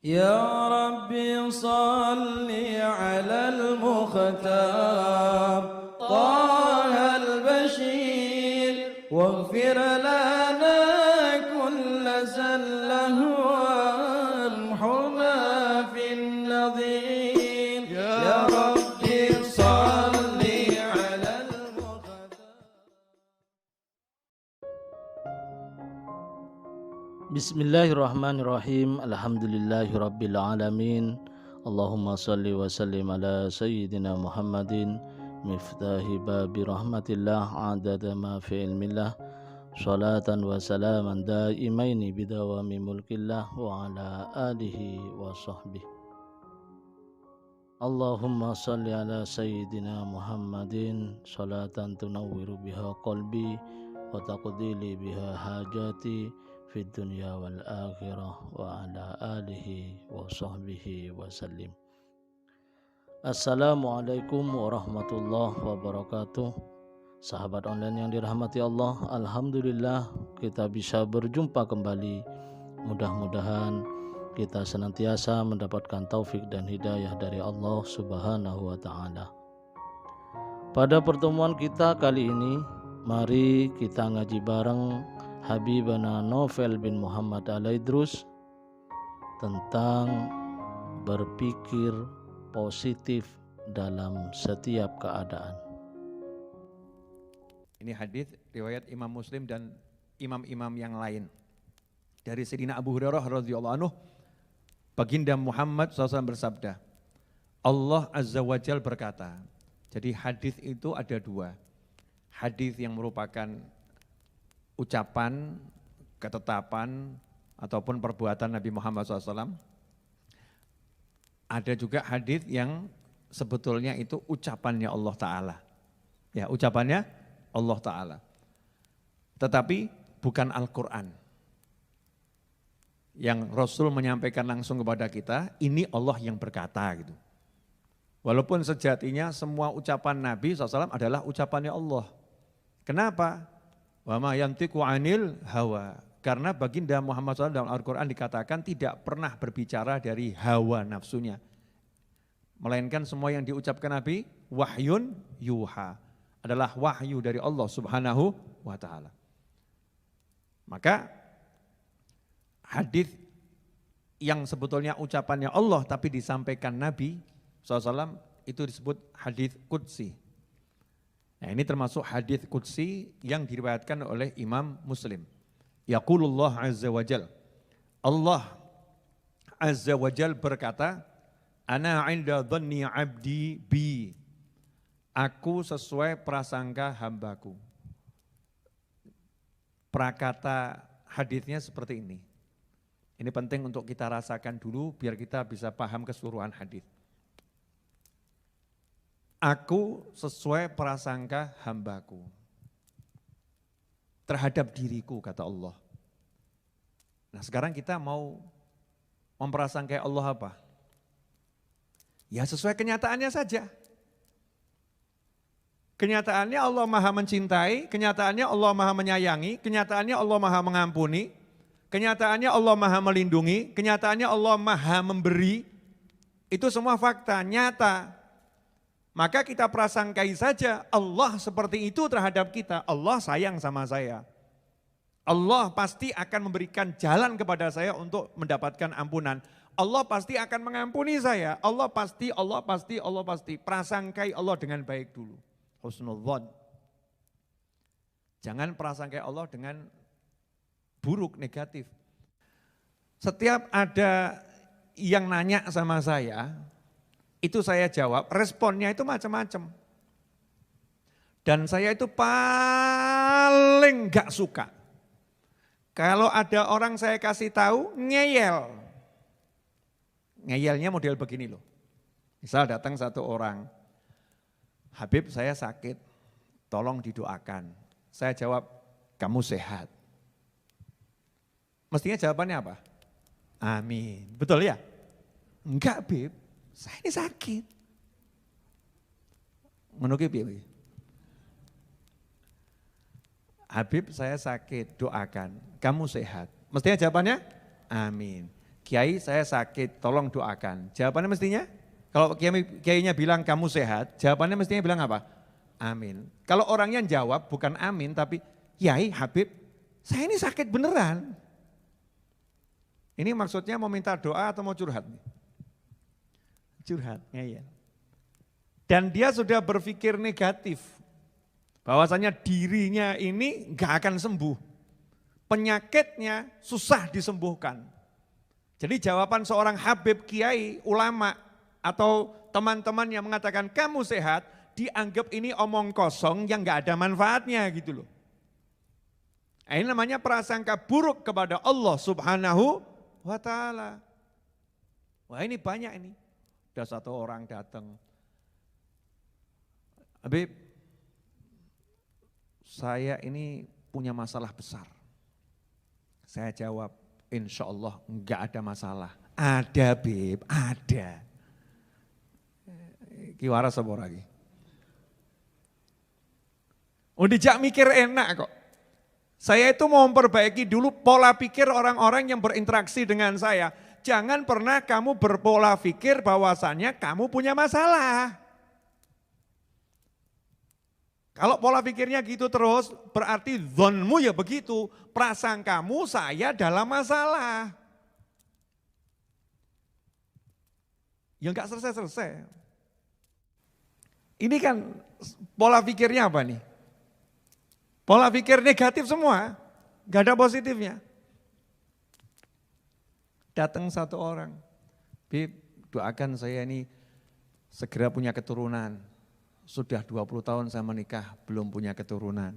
يا ربي صل على المختار طه البشير واغفر لنا كل زله وامحنا في النظير يا ربي صل على المختار. Bismillahirrahmanirrahim. Alhamdulillahirabbil alamin. Allahumma shalli wa sallim ala sayyidina Muhammadin miftahi babi rahmatillah adada ma fi ilmillah salatan wa salaman daimaini bidawami mulkillah wa ala alihi wa sahbihi. Allahumma shalli ala sayyidina Muhammadin salatan tunawwiru biha qalbi wa taqdili biha hajati fid dunya wal akhirah wa ala alihi wa sahbihi wa sallim. Assalamualaikum warahmatullahi wabarakatuh. Sahabat online yang dirahmati Allah, alhamdulillah kita bisa berjumpa kembali. Mudah-mudahan kita senantiasa mendapatkan taufik dan hidayah dari Allah Subhanahu wa taala. Pada pertemuan kita kali ini, mari kita ngaji bareng Habibana Novel bin Muhammad Al-Idrus tentang berpikir positif dalam setiap keadaan. Ini hadis riwayat Imam Muslim dan imam-imam yang lain. Dari Sayyidina Abu Hurairah radhiyallahu anhu, Baginda Muhammad SAW bersabda, Allah Azza wa Jal berkata. Jadi hadis itu ada dua. Hadis yang merupakan ucapan, ketetapan, ataupun perbuatan Nabi Muhammad SAW. Ada juga hadis yang sebetulnya itu ucapannya Allah Ta'ala. Ya, ucapannya Allah Ta'ala. Tetapi bukan Al-Quran. Yang Rasul menyampaikan langsung kepada kita, ini Allah yang berkata gitu. Walaupun sejatinya semua ucapan Nabi SAW adalah ucapannya Allah. Kenapa? Wa ma yantiqu 'anil hawa. Karena baginda Muhammad SAW dalam Al-Quran dikatakan tidak pernah berbicara dari hawa nafsunya. Melainkan semua yang diucapkan Nabi, wahyun yuha. Adalah wahyu dari Allah Subhanahu wa ta'ala. Maka hadis yang sebetulnya ucapannya Allah tapi disampaikan Nabi SAW itu disebut hadis qudsi. Nah, ini termasuk hadis qudsi yang diriwayatkan oleh Imam Muslim. Yaqulullah Azza wa Jal. Allah Azza wa Jal berkata, Ana 'inda dhanni 'abdi bi. Aku sesuai prasangka hambaku. Prakata hadisnya seperti ini. Ini penting untuk kita rasakan dulu biar kita bisa paham keseluruhan hadis. Aku sesuai prasangka hambaku terhadap diriku, kata Allah. Nah, sekarang kita mau memprasangkai Allah apa? Ya sesuai kenyataannya saja. Kenyataannya Allah Maha mencintai, kenyataannya Allah Maha menyayangi, kenyataannya Allah Maha mengampuni, kenyataannya Allah Maha melindungi, kenyataannya Allah Maha memberi. Itu semua fakta, nyata. Maka kita prasangkai saja Allah seperti itu terhadap kita. Allah sayang sama saya. Allah pasti akan memberikan jalan kepada saya untuk mendapatkan ampunan. Allah pasti akan mengampuni saya. Allah pasti. Prasangkai Allah dengan baik dulu. Husnul dzan. Jangan prasangkai Allah dengan buruk, negatif. Setiap ada yang nanya sama saya, itu saya jawab, responnya itu macam-macam. Dan saya itu paling gak suka. Kalau ada orang saya kasih tahu, ngeyel. Ngeyelnya model begini loh. Misal datang satu orang, Habib saya sakit, tolong didoakan. Saya jawab, kamu sehat. Mestinya jawabannya apa? Amin. Betul ya? Enggak, Bib. Saya ini sakit. Menukip ya. Habib saya sakit, doakan. Kamu sehat. Mestinya jawabannya, amin. Kiai saya sakit, tolong doakan. Jawabannya mestinya, kalau kiainya bilang kamu sehat, jawabannya mestinya bilang apa? Amin. Kalau orangnya jawab bukan amin, tapi Yai Habib, saya ini sakit beneran. Ini maksudnya mau minta doa atau mau curhat? Curhat, ya. Dan dia sudah berpikir negatif, bahwasanya dirinya ini gak akan sembuh. Penyakitnya susah disembuhkan. Jadi jawaban seorang Habib, Kiai, ulama, atau teman-teman yang mengatakan kamu sehat, dianggap ini omong kosong yang gak ada manfaatnya gitu loh. Ini namanya prasangka buruk kepada Allah Subhanahu wa ta'ala. Wah ini banyak ini. Ada satu orang datang, Habib, saya ini punya masalah besar. Saya jawab, insya Allah enggak ada masalah. Ada Bib, ada. Kiwara sabor lagi. Dijak mikir enak kok. Saya itu mau memperbaiki dulu pola pikir orang-orang yang berinteraksi dengan saya. Jangan pernah kamu berpola pikir bahwasannya kamu punya masalah. Kalau pola pikirnya gitu terus, berarti zonmu ya begitu. Prasangkamu saya dalam masalah. Ya enggak selesai-selesai. Ini kan pola pikirnya apa nih? Pola pikir negatif semua, enggak ada positifnya. Datang satu orang, Bib, doakan saya ini segera punya keturunan. Sudah 20 tahun saya menikah, belum punya keturunan.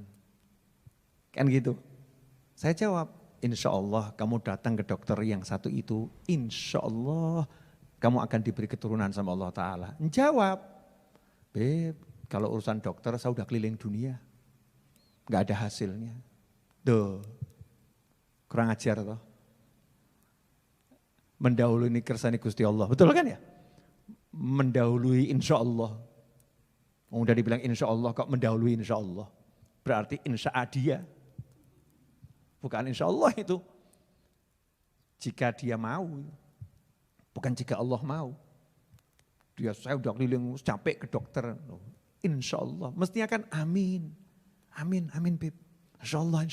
Kan gitu. Saya jawab, insya Allah kamu datang ke dokter yang satu itu, insya Allah kamu akan diberi keturunan sama Allah Ta'ala. Jawab, Beb, kalau urusan dokter saya udah keliling dunia. Gak ada hasilnya. Duh, kurang ajar toh. Mendahului kersani Gusti Allah, betul kan ya? Mendahului insya Allah. Udah dibilang insya Allah kok mendahului insya Allah. Berarti insya dia. Bukan insya Allah itu. Jika dia mau. Bukan jika Allah mau. Saya udah keliling capek ke dokter. Insya Allah. Mestinya kan amin. Amin, amin Bib. Insya Allah.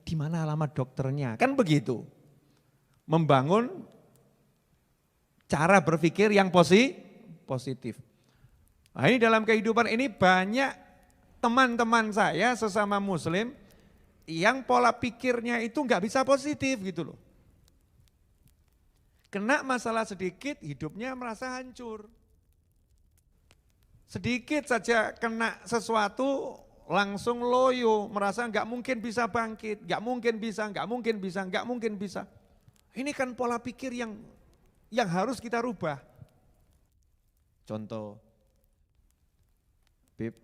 Di mana alamat dokternya? Kan begitu. Membangun cara berpikir yang positif. Nah ini dalam kehidupan ini banyak teman-teman saya sesama muslim yang pola pikirnya itu nggak bisa positif gitu loh. Kena masalah sedikit hidupnya merasa hancur. Sedikit saja kena sesuatu langsung loyo, merasa nggak mungkin bisa bangkit, nggak mungkin bisa. Ini kan pola pikir yang harus kita rubah. Contoh, Bib,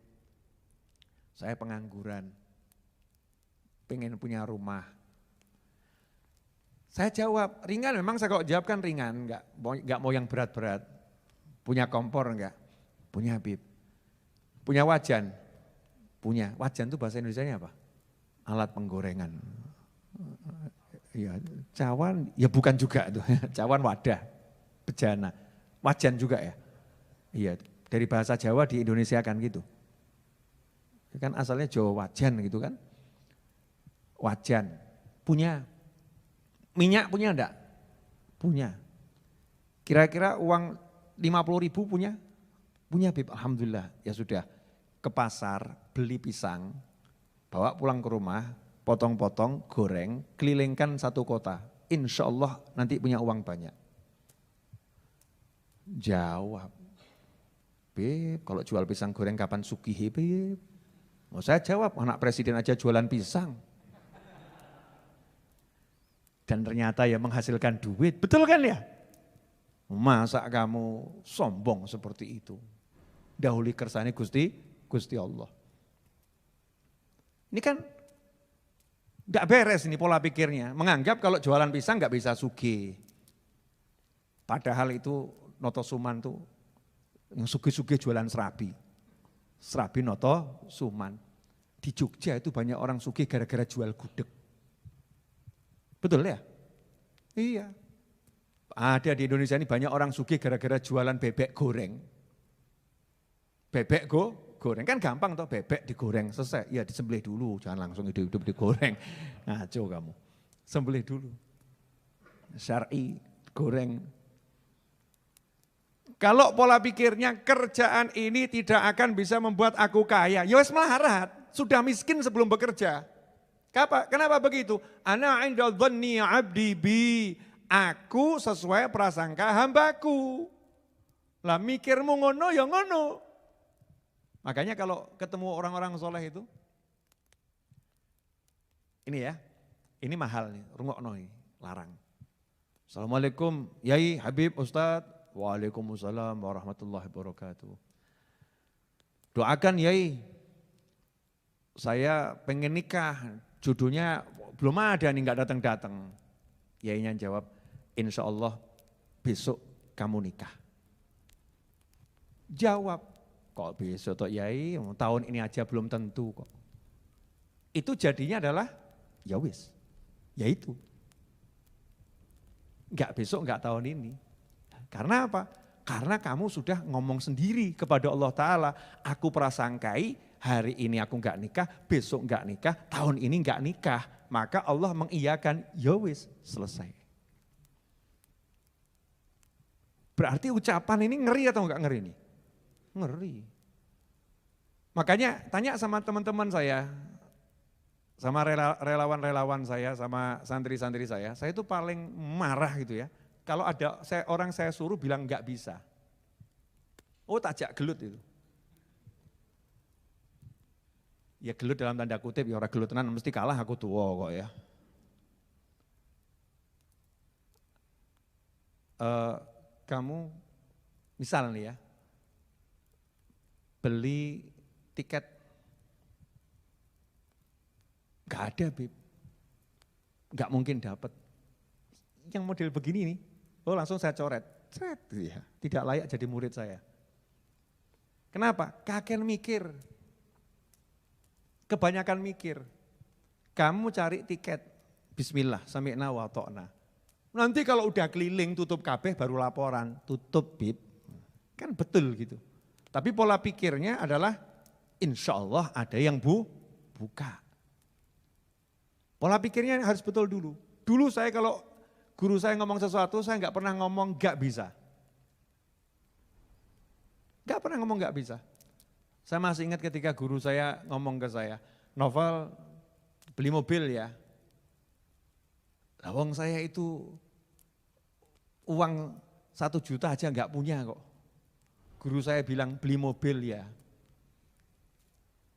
saya pengangguran, pengen punya rumah. Saya jawab, ringan memang saya kok jawab kan ringan, enggak mau yang berat-berat. Punya kompor enggak? Punya Bib. Punya wajan? Punya. Wajan itu bahasa Indonesianya apa? Alat penggorengan. Ya, cawan, ya bukan juga itu. Cawan wadah, bejana. Wajan juga ya? Iya, dari bahasa Jawa di Indonesia kan gitu. Kan asalnya Jawa wajan gitu kan. Wajan. Punya. Minyak punya enggak? Punya. Kira-kira uang 50.000 punya? Punya Bib, alhamdulillah. Ya sudah, ke pasar beli pisang, bawa pulang ke rumah, potong-potong, goreng, kelilingkan satu kota. Insya Allah nanti punya uang banyak. Jawab, Bib, kalau jual pisang goreng kapan sugih Bib? Oh, saya jawab, anak presiden aja jualan pisang. Dan ternyata ya menghasilkan duit, betul kan ya? Masa kamu sombong seperti itu? Dahului kersane Gusti Allah. Ini kan gak beres ini pola pikirnya. Menganggap kalau jualan pisang gak bisa sugih. Padahal itu Noto Suman tuh yang sugih-sugih jualan serabi. Serabi Noto Suman. Di Jogja itu banyak orang sugih gara-gara jual gudeg. Betul ya? Iya. Ada di Indonesia ini banyak orang sugih gara-gara jualan bebek goreng. Bebek goreng, kan gampang toh, bebek digoreng, selesai. Ya disembelih dulu, jangan langsung hidup-hidup digoreng. Ngaco kamu, sembelih dulu. Syar'i, goreng. Kalau pola pikirnya kerjaan ini tidak akan bisa membuat aku kaya, ya wes melarat, sudah miskin sebelum bekerja. Kenapa begitu? Ana 'inda dhanni 'abdi bi. Aku sesuai prasangka hambaku. Lah mikirmu ngono ya ngono. Makanya kalau ketemu orang-orang soleh itu, ini ya, ini mahal nih, rungokno nih, larang. Assalamualaikum, Yai, Habib, Ustadz. Waalaikumsalam warahmatullahi wabarakatuh. Doakan Yai, saya pengen nikah, jodohnya belum ada nih, nggak datang-datang. Yainya jawab, insya Allah besok kamu nikah. Jawab, kok besok toh Yai, tahun ini aja belum tentu kok. Itu jadinya adalah, ya wis, ya itu. Enggak besok, enggak tahun ini. Karena apa? Karena kamu sudah ngomong sendiri kepada Allah Ta'ala, aku prasangkai hari ini aku enggak nikah, besok enggak nikah, tahun ini enggak nikah. Maka Allah mengiyakan, ya wis, selesai. Berarti ucapan ini ngeri atau enggak ngeri nih? Ngeri. Makanya tanya sama teman-teman saya, sama relawan-relawan saya, sama santri-santri saya itu paling marah gitu ya. Kalau ada orang saya suruh bilang enggak bisa. Oh tajak gelut itu. Ya gelut dalam tanda kutip, ya orang gelut tenan mesti kalah aku tua kok ya. Kamu misal nih ya, beli tiket, gak ada Bib, gak mungkin dapat. Yang model begini nih, oh langsung saya coret, ya, tidak layak jadi murid saya. Kenapa? Kakek mikir, kebanyakan mikir. Kamu cari tiket, bismillah, sami'na wa ta'na. Nanti kalau udah keliling tutup kabeh baru laporan, tutup Bib, kan betul gitu. Tapi pola pikirnya adalah insya Allah ada yang buka. Pola pikirnya harus betul dulu. Dulu saya kalau guru saya ngomong sesuatu, saya nggak pernah ngomong nggak bisa. Nggak pernah ngomong nggak bisa. Saya masih ingat ketika guru saya ngomong ke saya, Novel beli mobil ya. Lawang saya itu uang 1 juta aja nggak punya kok. Guru saya bilang beli mobil ya.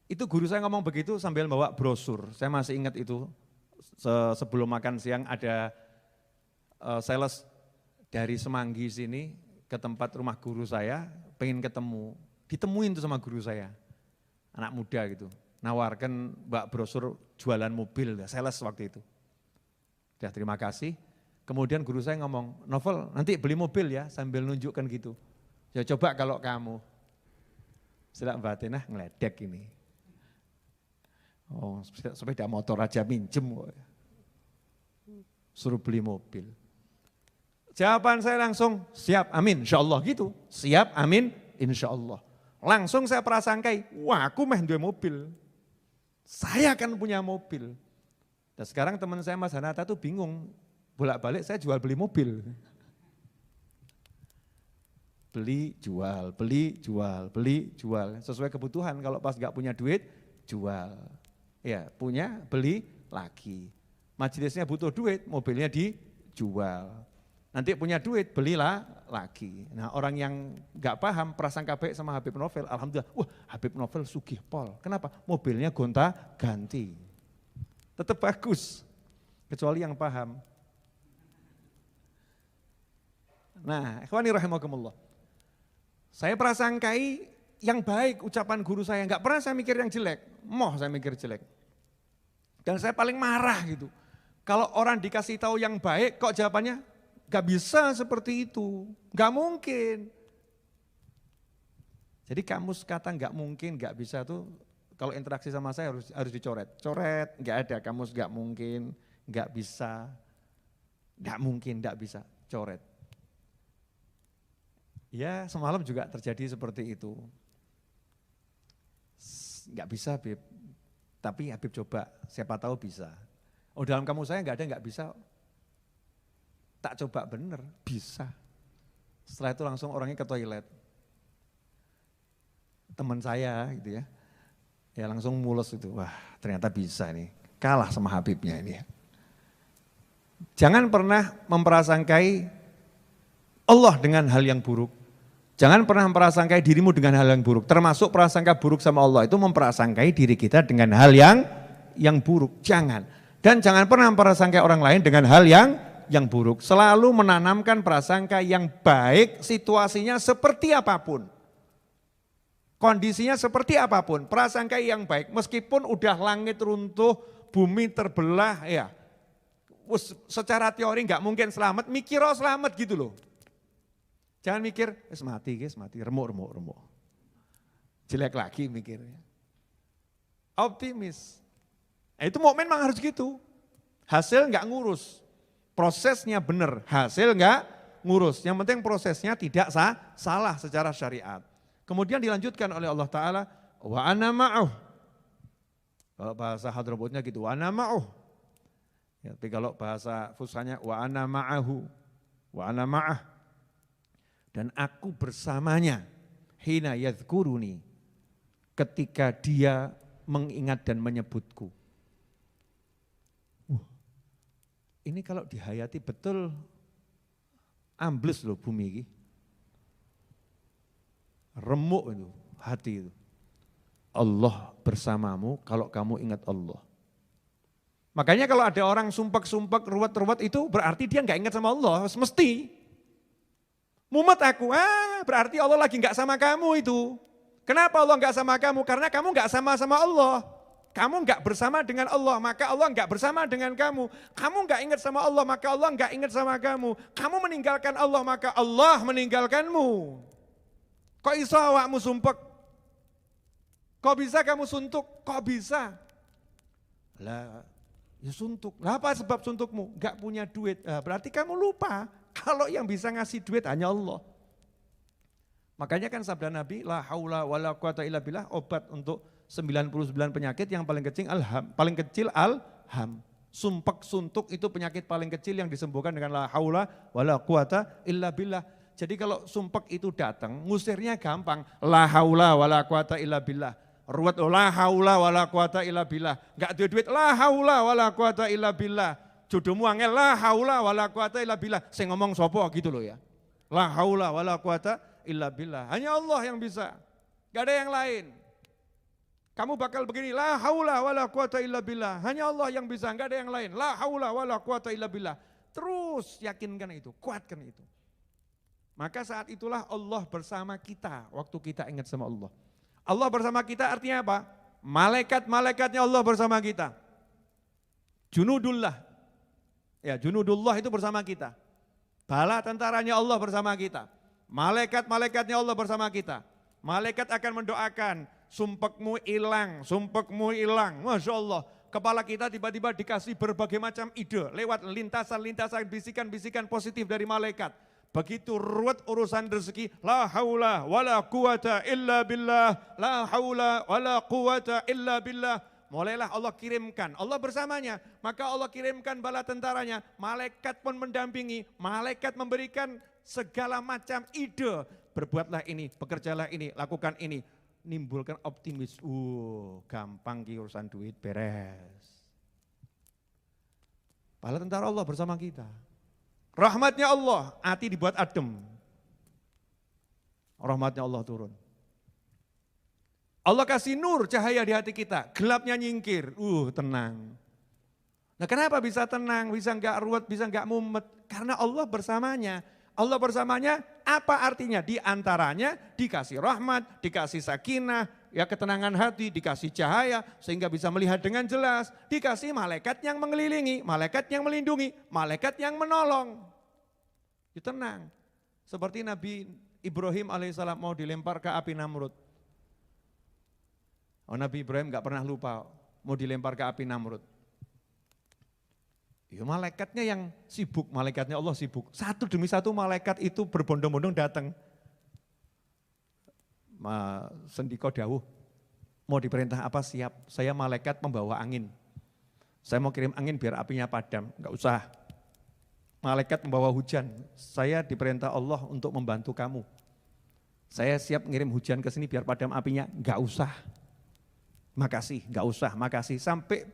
Itu guru saya ngomong begitu sambil bawa brosur. Saya masih ingat itu sebelum makan siang ada sales dari Semanggi sini ke tempat rumah guru saya, pengen ketemu. Ditemuin tuh sama guru saya, anak muda gitu. Nawarkan mbak brosur jualan mobil, sales waktu itu. Ya terima kasih. Kemudian guru saya ngomong, Novel nanti beli mobil ya sambil nunjukkan gitu. Ya coba kalau kamu, setelah batinah ngeledek ini. Oh sepeda motor aja minjem. Suruh beli mobil. Jawaban saya langsung, siap amin insya Allah gitu. Siap amin insya Allah. Langsung saya prasangkai, wah aku meh duwe mobil. Saya akan punya mobil. Dan sekarang teman saya Mas Hanata tuh bingung, bolak-balik saya jual beli mobil. Beli, jual, beli, jual, beli, jual. Sesuai kebutuhan, kalau pas gak punya duit, jual. Ya punya, beli lagi. Majelisnya butuh duit, mobilnya dijual. Nanti punya duit, belilah lagi. Nah orang yang gak paham, prasangka baik sama Habib Novel, alhamdulillah, wah Habib Novel sugih pol. Kenapa? Mobilnya gonta ganti. Tetap bagus, kecuali yang paham. Nah, ikhwani rahimakumullah. Saya prasangkai yang baik ucapan guru saya, enggak pernah saya mikir yang jelek. Moh saya mikir jelek. Dan saya paling marah gitu. Kalau orang dikasih tahu yang baik, kok jawabannya enggak bisa seperti itu. Enggak mungkin. Jadi kamus kata enggak mungkin, enggak bisa tuh kalau interaksi sama saya harus dicoret. Coret, enggak ada kamus enggak mungkin, enggak bisa. Enggak mungkin, enggak bisa. Coret. Ya semalam juga terjadi seperti itu. Nggak bisa Habib, tapi Habib coba, siapa tahu bisa. Oh dalam kamu saya nggak ada nggak bisa. Tak coba bener, bisa. Setelah itu langsung orangnya ke toilet. Teman saya gitu ya, ya langsung mules itu, wah ternyata bisa nih, kalah sama Habibnya ini ya. Jangan pernah memprasangkai Allah dengan hal yang buruk. Jangan pernah memprasangkai dirimu dengan hal yang buruk. Termasuk prasangka buruk sama Allah itu memprasangkai diri kita dengan hal yang buruk. Jangan. Dan jangan pernah memprasangkai orang lain dengan hal yang buruk. Selalu menanamkan prasangka yang baik, situasinya seperti apapun. Kondisinya seperti apapun, prasangka yang baik. Meskipun udah langit runtuh, bumi terbelah, ya secara teori nggak mungkin selamat, mikir oh selamat gitu loh. Jangan mikir, mati, remuk. Jelek lagi mikirnya. Optimis. Nah, itu mukmin memang harus gitu. Hasil nggak ngurus, prosesnya benar, hasil nggak ngurus. Yang penting prosesnya tidak salah secara syariat. Kemudian dilanjutkan oleh Allah Ta'ala, wa ana ma'uh. Kalau bahasa Hadramutnya gitu, wa ana ma'uh. Ya, tapi kalau bahasa Fusahanya, wa ana ma'ahu, wa ana ma'ah. Dan aku bersamanya, hina yadhkuruni, ketika dia mengingat dan menyebutku. Ini kalau dihayati betul, ambles loh bumi ini. Remuk itu, hati itu. Allah bersamamu kalau kamu ingat Allah. Makanya kalau ada orang sumpek-sumpek, ruwet-ruwet itu berarti dia nggak ingat sama Allah, mesti. Mumet aku, berarti Allah lagi nggak sama kamu itu. Kenapa Allah nggak sama kamu? Karena kamu nggak sama Allah. Kamu nggak bersama dengan Allah, maka Allah nggak bersama dengan kamu. Kamu nggak ingat sama Allah, maka Allah nggak ingat sama kamu. Kamu meninggalkan Allah, maka Allah meninggalkanmu. Kok iso awakmu sumpek? Kok bisa kamu suntuk? Kok bisa? Lah, ya suntuk. Lah apa sebab suntukmu? Gak punya duit. Berarti kamu lupa kalau yang bisa ngasih duit hanya Allah. Makanya kan sabda Nabi, la haula wala quwata illa billah, obat untuk 99 penyakit yang paling kecil alham. Sumpek suntuk itu penyakit paling kecil yang disembuhkan dengan la haula wala quwata illa billah. Jadi kalau sumpek itu datang, ngusirnya gampang. La haula wala quwata illa billah. Ruwet la haula wala quwata illa billah. Enggak ada duit la haula wala quwata illa billah. Jodohmu angel la haula wala quwata illa billah. Saya ngomong sopo gitu loh ya. La haula wala quwata illa billah. Hanya Allah yang bisa. Enggak ada yang lain. Kamu bakal begini, la haula wala quwata illa billah. Hanya Allah yang bisa, enggak ada yang lain. La haula wala quwata illa billah. Terus yakinkan itu, kuatkan itu. Maka saat itulah Allah bersama kita waktu kita ingat sama Allah. Allah bersama kita artinya apa? Malaikat-malaikatnya Allah bersama kita. Junudullah. Ya, junudullah itu bersama kita. Bala tentaranya Allah bersama kita. Malaikat-malaikatnya Allah bersama kita. Malaikat akan mendoakan, sumpekmu hilang, sumpekmu hilang. Masya Allah. Kepala kita tiba-tiba dikasih berbagai macam ide lewat lintasan-lintasan bisikan-bisikan positif dari malaikat. Begitu ruwet urusan rezeki, la haula wala quwata illa billah, la haula wala quwata illa billah. Mulailah Allah kirimkan, Allah bersamanya, maka Allah kirimkan bala tentaranya, malaikat pun mendampingi, malaikat memberikan segala macam ide. Berbuatlah ini, bekerjalah ini, lakukan ini. Nimbulkan optimis, gampang ki urusan duit beres. Bala tentara Allah bersama kita. Rahmatnya Allah, hati dibuat adem. Rahmatnya Allah turun. Allah kasih nur cahaya di hati kita, gelapnya nyingkir, tenang. Nah kenapa bisa tenang, bisa enggak ruwet, bisa enggak mumet? Karena Allah bersamanya. Allah bersamanya apa artinya? Di antaranya dikasih rahmat, dikasih sakinah, ya ketenangan hati, dikasih cahaya sehingga bisa melihat dengan jelas, dikasih malaikat yang mengelilingi, malaikat yang melindungi, malaikat yang menolong. Ya tenang. Seperti Nabi Ibrahim alaihissalam mau dilempar ke api Namrud. Oh, Nabi Ibrahim gak pernah lupa mau dilempar ke api Namrud. Ya malaikatnya yang sibuk, malaikatnya Allah sibuk. Satu demi satu malaikat itu berbondong-bondong datang. sendika dawuh, mau diperintah apa siap, saya malaikat pembawa angin. Saya mau kirim angin biar apinya padam, enggak usah. Malaikat membawa hujan, saya diperintah Allah untuk membantu kamu. Saya siap ngirim hujan ke sini biar padam apinya, enggak usah. Makasih, enggak usah, makasih. Sampai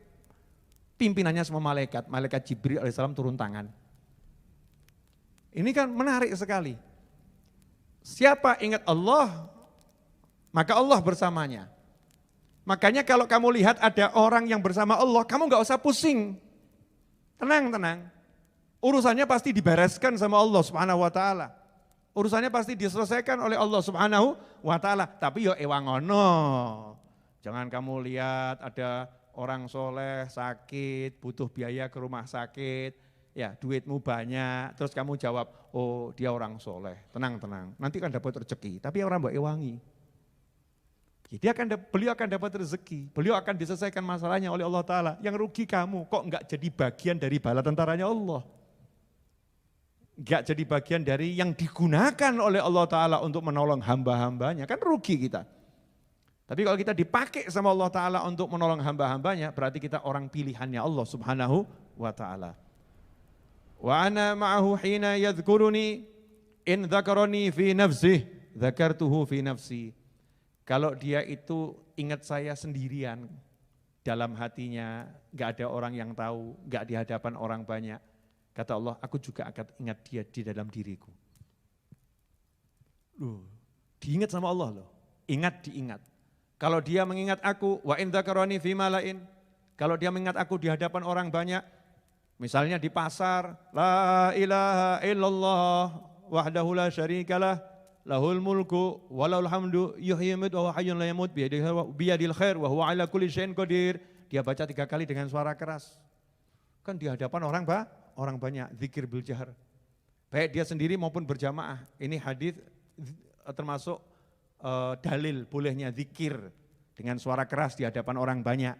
pimpinannya semua malaikat, malaikat Jibril alaihissalam turun tangan. Ini kan menarik sekali. Siapa ingat Allah, maka Allah bersamanya. Makanya kalau kamu lihat ada orang yang bersama Allah, kamu enggak usah pusing. Tenang. Urusannya pasti dibereskan sama Allah Subhanahu wa taala. Urusannya pasti diselesaikan oleh Allah Subhanahu wa taala. Tapi yo ewangono. Jangan kamu lihat ada orang soleh sakit, butuh biaya ke rumah sakit, ya duitmu banyak, terus kamu jawab, oh dia orang soleh, tenang. Nanti kan dapat rezeki, tapi orang mbak ewangi. Beliau akan dapat rezeki, beliau akan diselesaikan masalahnya oleh Allah Ta'ala. Yang rugi kamu, kok enggak jadi bagian dari bala tentaranya Allah. Enggak jadi bagian dari yang digunakan oleh Allah Ta'ala untuk menolong hamba-hambanya, kan rugi kita. Tapi kalau kita dipakai sama Allah Ta'ala untuk menolong hamba-hambanya, berarti kita orang pilihannya Allah Subhanahu wa Ta'ala. Wa ana ma'ahu hina yadhkuruni in dzakarani fi nafsih, dzakartuhu fi nafsi. Kalau dia itu ingat saya sendirian, dalam hatinya, gak ada orang yang tahu, gak di hadapan orang banyak. Kata Allah, aku juga akan ingat dia di dalam diriku. Loh, diingat sama Allah loh, diingat. Kalau dia mengingat aku, wa in dzakarani fi malain, kalau dia mengingat aku di hadapan orang banyak, misalnya di pasar, la ilaha illallah wahdahu la syarikalah, lahul mulku walahul hamdu yuhyi wa huwa hayyun la yamut biyadil khair wa huwa ala kulli syai'in qadir. Dia baca 3 kali dengan suara keras. Kan di hadapan orang banyak, zikir bil jahar. Baik dia sendiri maupun berjamaah. Ini hadis termasuk dalil bolehnya zikir dengan suara keras di hadapan orang banyak.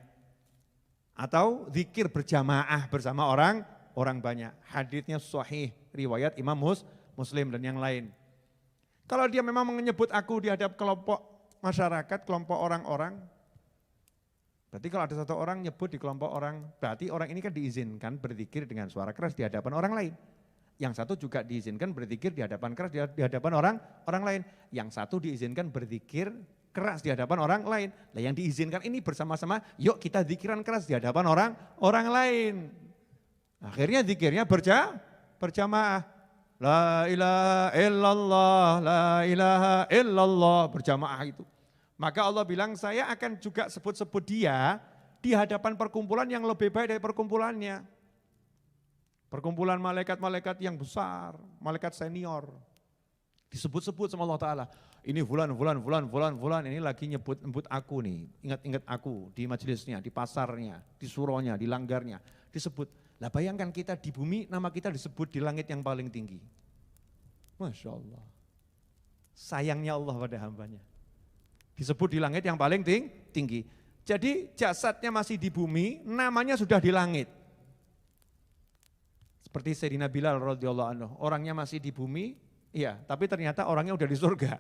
Atau zikir berjamaah bersama orang banyak. Hadisnya sahih, riwayat Imam Muslim dan yang lain. Kalau dia memang menyebut aku di hadap kelompok masyarakat, kelompok orang-orang, berarti kalau ada satu orang nyebut di kelompok orang, berarti orang ini kan diizinkan berzikir dengan suara keras di hadapan orang lain. Yang satu juga diizinkan berzikir di hadapan keras di hadapan orang lain. Yang satu diizinkan berzikir keras di hadapan orang lain. Nah yang diizinkan ini bersama-sama, yuk kita zikiran keras di hadapan orang lain. Akhirnya zikirnya berjamaah. La ilaha illallah, la ilaha illallah, berjamaah itu. Maka Allah bilang saya akan juga sebut-sebut dia di hadapan perkumpulan yang lebih baik dari perkumpulannya. Perkumpulan malaikat-malaikat yang besar, malaikat senior. Disebut-sebut sama Allah Ta'ala. Ini fulan, ini lagi nyebut aku nih. Ingat-ingat aku di majelisnya, di pasarnya, di suronya, di langgarnya. Disebut. Lah bayangkan kita di bumi, nama kita disebut di langit yang paling tinggi. Masya Allah. Sayangnya Allah pada hambanya. Disebut di langit yang paling tinggi. Jadi jasadnya masih di bumi, namanya sudah di langit. Seperti Sayyidina Bilal radhiyallahu anhu, orangnya masih di bumi, iya, tapi ternyata orangnya udah di surga.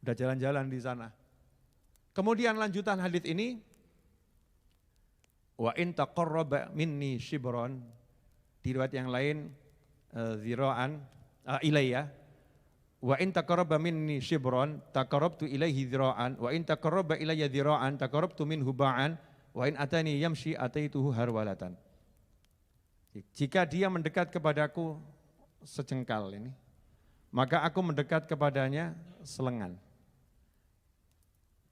Udah jalan-jalan di sana. Kemudian lanjutan hadis ini, wa in taqarraba minni shibron, di riwayat yang lain zira'an ilayya, wa in taqarraba minni shibron taqarrabtu ilaihi zira'an, wa in taqarraba ilayya zira'an taqarrabtu minhu ba'an, wa in atani yamshi ataituhu harwalatan. Jika dia mendekat kepadaku sejengkal ini, maka aku mendekat kepadanya selengan.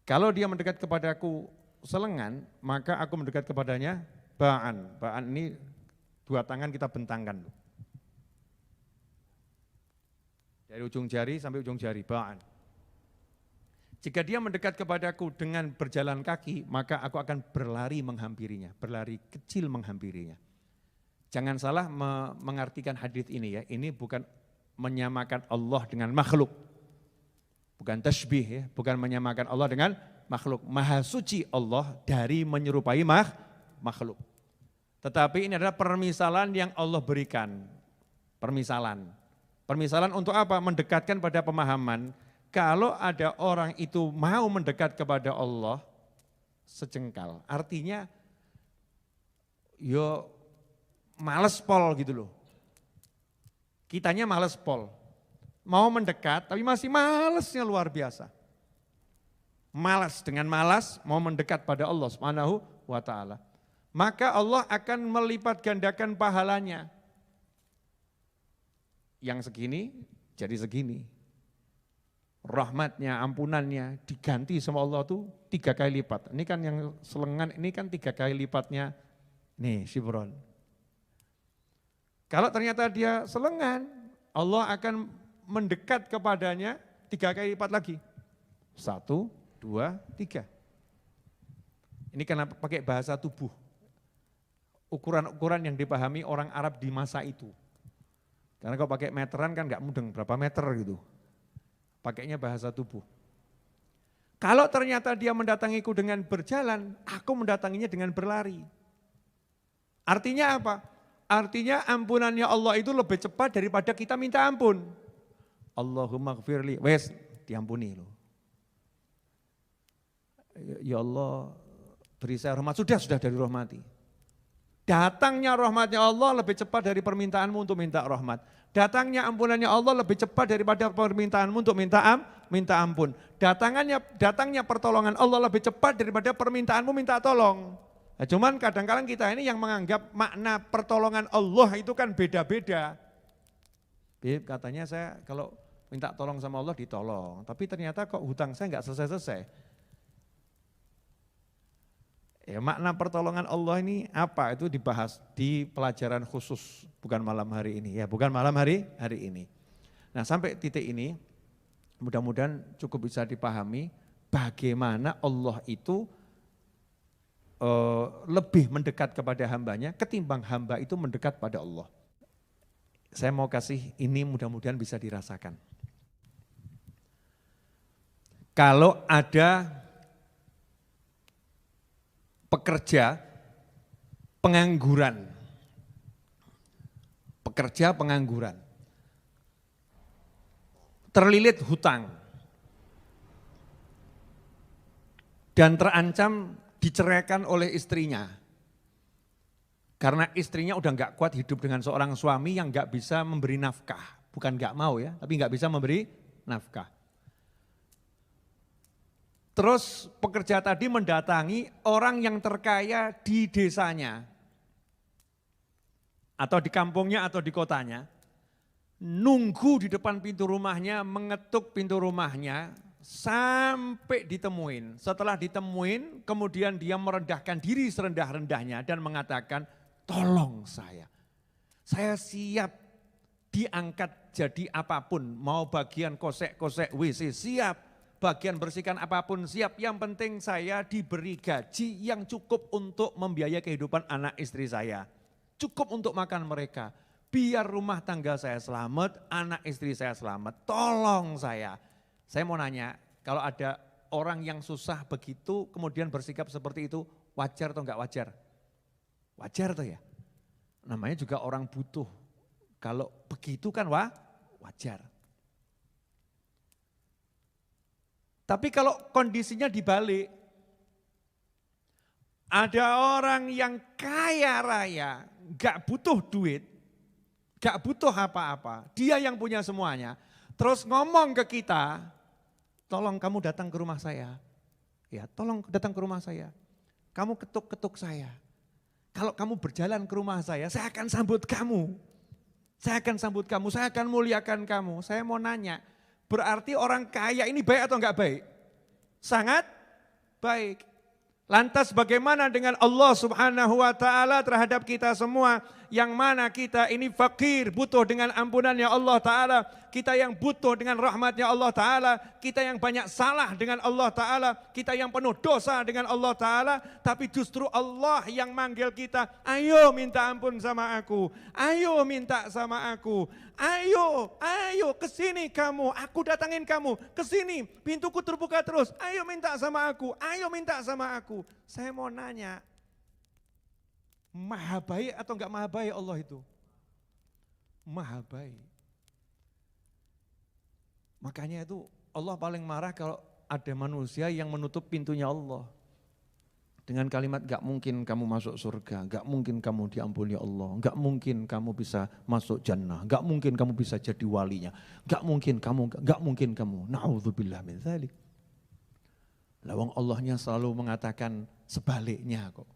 Kalau dia mendekat kepadaku selengan, maka aku mendekat kepadanya ba'an. Ba'an ini 2 tangan kita bentangkan. Dari ujung jari sampai ujung jari, ba'an. Jika dia mendekat kepadaku dengan berjalan kaki, maka aku akan berlari menghampirinya, berlari kecil menghampirinya. Jangan salah mengartikan hadis ini ya, ini bukan menyamakan Allah dengan makhluk. Bukan tasbih ya, bukan menyamakan Allah dengan makhluk. Maha suci Allah dari menyerupai makhluk. Tetapi ini adalah permisalan yang Allah berikan. Permisalan. Permisalan untuk apa? Mendekatkan pada pemahaman. kalau ada orang itu mau mendekat kepada Allah sejengkal, artinya yo males pol gitu loh. Kitanya males pol. Mau mendekat tapi masih malesnya luar biasa. Malas, dengan malas mau mendekat pada Allah Subhanahu wa taala. Maka Allah akan melipat gandakan pahalanya. Yang segini jadi segini. Rahmatnya, ampunannya diganti sama Allah tuh 3 kali lipat. Ini kan yang selengan, ini kan 3 kali lipatnya nih Shibron. Kalau ternyata dia selengan, Allah akan mendekat kepadanya 3 kali lipat lagi. 1, 2, 3. Ini karena pakai bahasa tubuh. Ukuran-ukuran yang dipahami orang Arab di masa itu. Karena kalau pakai meteran kan nggak mudeng, berapa meter gitu. Pakainya bahasa tubuh. Kalau ternyata dia mendatangiku dengan berjalan, aku mendatanginya dengan berlari. Artinya apa? Artinya ampunannya Allah itu lebih cepat daripada kita minta ampun. Allahumma gfirli, wes diampuni loh. Ya Allah, beri saya rahmat, sudah dari rahmati. Datangnya rahmatnya Allah lebih cepat dari permintaanmu untuk minta rahmat. Datangnya ampunannya Allah lebih cepat daripada permintaanmu untuk minta ampun. Datangnya pertolongan Allah lebih cepat daripada permintaanmu minta tolong. Nah, cuman kadang-kadang kita ini yang menganggap makna pertolongan Allah itu kan beda-beda. Katanya saya kalau minta tolong sama Allah ditolong, tapi ternyata kok hutang saya nggak selesai-selesai. Ya, makna pertolongan Allah ini apa? Itu dibahas di pelajaran khusus, bukan malam hari ini. Ya, bukan malam hari ini. Nah, sampai titik ini mudah-mudahan cukup bisa dipahami bagaimana Allah itu lebih mendekat kepada hambanya ketimbang hamba itu mendekat pada Allah. Saya mau kasih ini mudah-mudahan bisa dirasakan. Kalau ada pekerja pengangguran, terlilit hutang, dan terancam diceraikan oleh istrinya. Karena istrinya udah nggak kuat hidup dengan seorang suami yang nggak bisa memberi nafkah. Bukan nggak mau ya, tapi nggak bisa memberi nafkah. Terus pekerja tadi mendatangi orang yang terkaya di desanya. Atau di kampungnya atau di kotanya. Nunggu di depan pintu rumahnya, mengetuk pintu rumahnya, sampai ditemuin. Setelah ditemuin, kemudian dia merendahkan diri serendah-rendahnya dan mengatakan, tolong saya siap diangkat jadi apapun, mau bagian kosek-kosek WC siap, bagian bersihkan apapun siap, yang penting saya diberi gaji yang cukup untuk membiayai kehidupan anak istri saya, cukup untuk makan mereka, biar rumah tangga saya selamat, anak istri saya selamat, tolong saya. Saya mau nanya, kalau ada orang yang susah begitu kemudian bersikap seperti itu, wajar atau enggak wajar? Wajar tuh ya? Namanya juga orang butuh. Kalau begitu kan wajar. Tapi kalau kondisinya dibalik, ada orang yang kaya raya, enggak butuh duit, enggak butuh apa-apa, dia yang punya semuanya, terus ngomong ke kita, tolong kamu datang ke rumah saya. Ya, tolong datang ke rumah saya. Kamu ketuk-ketuk saya. Kalau kamu berjalan ke rumah saya akan sambut kamu. Saya akan sambut kamu, saya akan muliakan kamu. Saya mau nanya, berarti orang kaya ini baik atau enggak baik? Sangat baik. Lantas bagaimana dengan Allah Subhanahu wa taala terhadap kita semua, yang mana kita ini fakir, butuh dengan ampunannya Allah taala, kita yang butuh dengan rahmatnya Allah taala, kita yang banyak salah dengan Allah taala, kita yang penuh dosa dengan Allah taala, tapi justru Allah yang manggil kita, ayo minta ampun sama aku, ayo minta sama aku, ayo kesini kamu, aku datangin kamu, kesini pintuku terbuka terus, ayo minta sama aku, ayo minta sama aku. Saya mau nanya, maha baik atau enggak maha baik Allah itu? Maha baik. Makanya itu Allah paling marah kalau ada manusia yang menutup pintunya Allah. Dengan kalimat gak mungkin kamu masuk surga, gak mungkin kamu diampuni Allah, gak mungkin kamu bisa masuk jannah, gak mungkin kamu bisa jadi walinya, gak mungkin kamu, na'udzubillah min dzalik. Lawang Allahnya selalu mengatakan sebaliknya kok.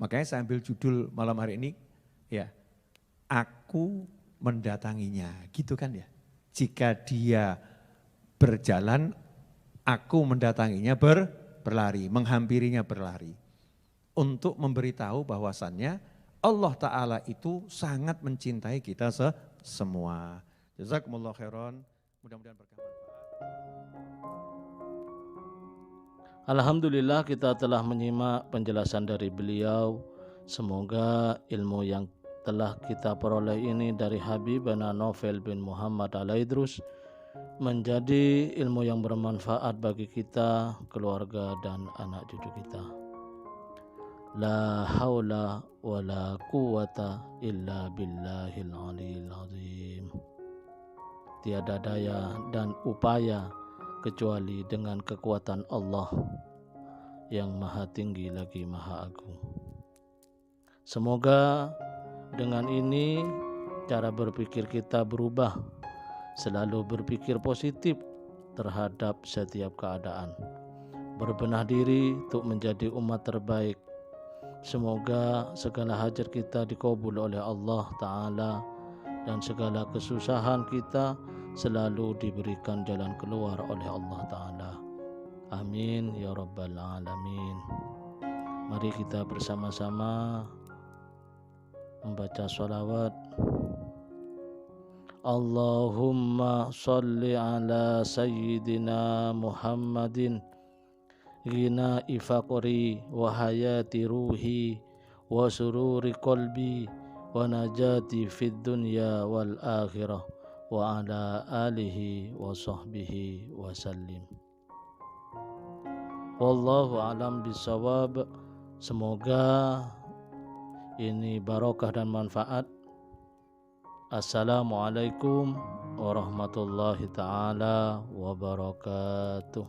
Makanya saya ambil judul malam hari ini, ya, aku mendatanginya, gitu kan ya. Jika dia berjalan, aku mendatanginya berlari, menghampirinya berlari. Untuk memberitahu bahwasannya Allah Ta'ala itu sangat mencintai kita semua. Jazakumullah khairan, mudah-mudahan bermanfaat. Alhamdulillah kita telah menyimak penjelasan dari beliau. Semoga ilmu yang telah kita peroleh ini dari Habibana Novel bin Muhammad Al-Idrus menjadi ilmu yang bermanfaat bagi kita, keluarga dan anak cucu kita. La haula wa la quwata illa billahil aliyil azim. Tiada daya dan upaya kecuali dengan kekuatan Allah yang maha tinggi lagi maha agung. Semoga dengan ini cara berpikir kita berubah, selalu berpikir positif terhadap setiap keadaan, berbenah diri untuk menjadi umat terbaik. Semoga segala hajat kita dikabul oleh Allah Ta'ala dan segala kesusahan kita selalu diberikan jalan keluar oleh Allah Ta'ala. Amin ya Rabbal Alamin. Mari kita bersama-sama membaca sholawat. Allahumma salli ala sayyidina Muhammadin ghina ifaqri wa hayati ruhi wa sururi qalbi wa najati fid dunya wal akhirah wa ala alihi wa sahbihi wa sallim. Wallahu alam bisawab. Semoga ini barokah dan manfaat. Assalamualaikum warahmatullahi taala wabarakatuh.